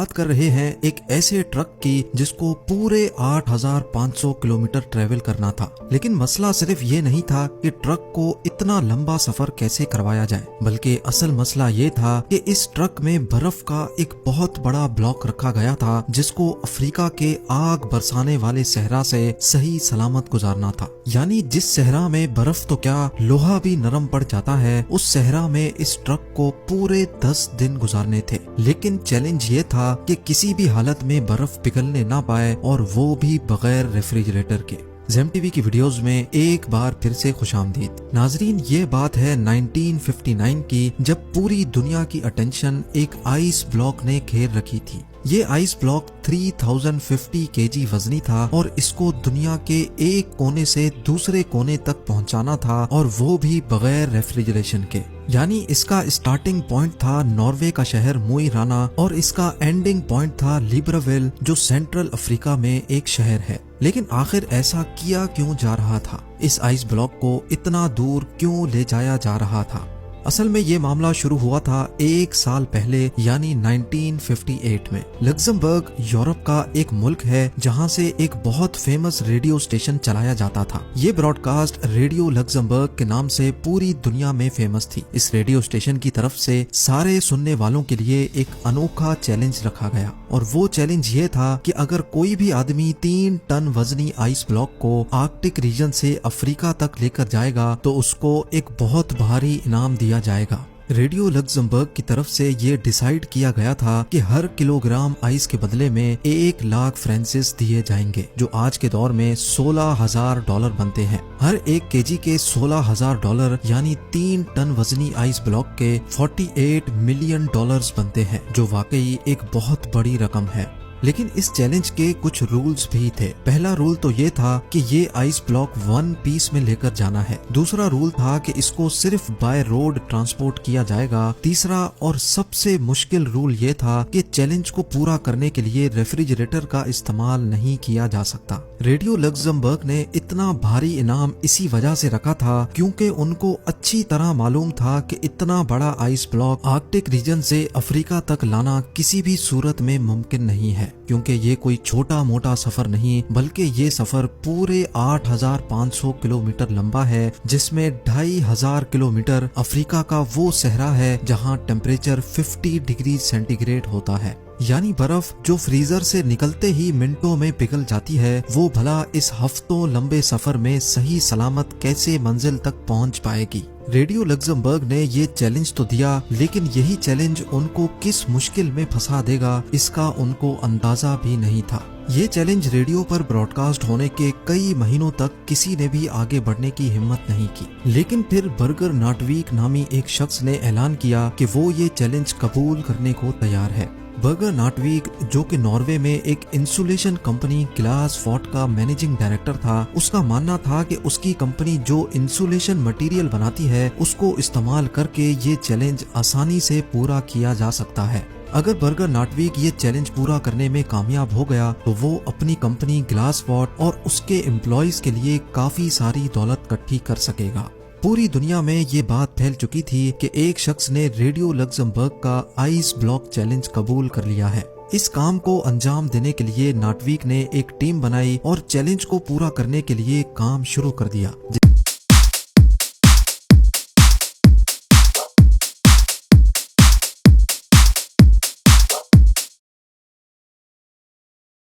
बात कर रहे हैं एक ऐसे ट्रक की जिसको पूरे 8,500 किलोमीटर ट्रेवल करना था। लेकिन मसला सिर्फ ये नहीं था कि ट्रक को इतना लंबा सफर कैसे करवाया जाए, बल्कि असल मसला ये था कि इस ट्रक में बर्फ का एक बहुत बड़ा ब्लॉक रखा गया था जिसको अफ्रीका के आग बरसाने वाले सहरा से सही सलामत गुजारना था। यानी जिस सहरा में बर्फ तो क्या लोहा भी नरम पड़ जाता है, उस सहरा में इस ट्रक को पूरे 10 दिन गुजारने थे। लेकिन चैलेंज ये था कि किसी भी हालत में बर्फ पिघलने ना पाए, और वो भी बगैर रेफ्रिजरेटर के। ज़ेम टीवी की वीडियोस में एक बार फिर से खुशामदीद। नाजरीन, ये बात है 1959 की, जब पूरी दुनिया की अटेंशन एक आइस ब्लॉक ने घेर रखी थी। ये आइस ब्लॉक 3050 केजी वजनी था और इसको दुनिया के एक कोने से दूसरे कोने तक पहुंचाना था, और वो भी बगैर रेफ्रिजरेशन के। यानी इसका स्टार्टिंग पॉइंट था नॉर्वे का शहर मोई राना, और इसका एंडिंग पॉइंट था लिब्राविल, जो सेंट्रल अफ्रीका में एक शहर है। लेकिन आखिर ऐसा किया क्यों जा रहा था? इस आइस ब्लॉक को इतना दूर क्यों ले जाया जा रहा था? असल में ये मामला शुरू हुआ था एक साल पहले, यानी 1958 में। लग्जमबर्ग यूरोप का एक मुल्क है जहां से एक बहुत फेमस रेडियो स्टेशन चलाया जाता था। ये ब्रॉडकास्ट रेडियो लग्जमबर्ग के नाम से पूरी दुनिया में फेमस थी। इस रेडियो स्टेशन की तरफ से सारे सुनने वालों के लिए एक अनोखा चैलेंज रखा गया, और वो चैलेंज ये था कि अगर कोई भी आदमी 3 टन वजनी आइस ब्लॉक को आर्कटिक रीजन से अफ्रीका तक लेकर जाएगा तो उसको एक बहुत भारी इनाम दिया जाएगा। रेडियो लग्जमबर्ग की तरफ से ये डिसाइड किया गया था कि हर किलोग्राम आइस के बदले में 1 लाख फ्रांसिस दिए जाएंगे, जो आज के दौर में $16,000 बनते हैं। हर 1 केजी के $16,000 यानी 3 टन वजनी आइस ब्लॉक के $48 मिलियन बनते हैं, जो वाकई एक बहुत बड़ी रकम है। लेकिन इस चैलेंज के कुछ रूल्स भी थे। पहला रूल तो ये था कि ये आइस ब्लॉक 1 पीस में लेकर जाना है। दूसरा रूल था कि इसको सिर्फ बाय रोड ट्रांसपोर्ट किया जाएगा। तीसरा और सबसे मुश्किल रूल ये था कि चैलेंज को पूरा करने के लिए रेफ्रिजरेटर का इस्तेमाल नहीं किया जा सकता। रेडियो लग्जमबर्ग ने इतना भारी इनाम इसी वजह से रखा था क्योंकि उनको अच्छी तरह मालूम था कि इतना बड़ा आइस ब्लॉक आर्कटिक रीजन से अफ्रीका तक लाना किसी भी सूरत में मुमकिन नहीं है, क्योंकि ये कोई छोटा मोटा सफर नहीं, बल्कि ये सफर पूरे 8,500 किलोमीटर लंबा है, जिसमें 2,500 किलोमीटर अफ्रीका का वो सहरा है जहां टेम्परेचर 50 डिग्री सेंटीग्रेड होता है। यानी बर्फ जो फ्रीजर से निकलते ही मिनटों में पिघल जाती है, वो भला इस हफ्तों लंबे सफर में सही सलामत कैसे मंजिल तक पहुंच पाएगी? रेडियो लग्जमबर्ग ने ये चैलेंज तो दिया, लेकिन यही चैलेंज उनको किस मुश्किल में फंसा देगा इसका उनको अंदाजा भी नहीं था। ये चैलेंज रेडियो पर ब्रॉडकास्ट होने के कई महीनों तक किसी ने भी आगे बढ़ने की हिम्मत नहीं की। लेकिन फिर बर्गर नाटवीक नामी एक शख्स ने ऐलान किया कि वो ये चैलेंज कबूल करने को तैयार है। बर्गर नाटवीक, जो कि नॉर्वे में एक इंसुलेशन कंपनी ग्लास फॉर्ट का मैनेजिंग डायरेक्टर था, उसका मानना था कि उसकी कंपनी जो इंसुलेशन मटेरियल बनाती है उसको इस्तेमाल करके ये चैलेंज आसानी से पूरा किया जा सकता है। अगर बर्गर नाटवीक ये चैलेंज पूरा करने में कामयाब हो गया तो वो अपनी कंपनी ग्लास फॉर्ट और उसके एम्प्लॉयज के लिए काफी सारी दौलत इकट्ठी कर सकेगा। पूरी दुनिया में ये बात फैल चुकी थी कि एक शख्स ने रेडियो लग्जमबर्ग का आइस ब्लॉक चैलेंज कबूल कर लिया है। इस काम को अंजाम देने के लिए नाटवीक ने एक टीम बनाई और चैलेंज को पूरा करने के लिए काम शुरू कर दिया।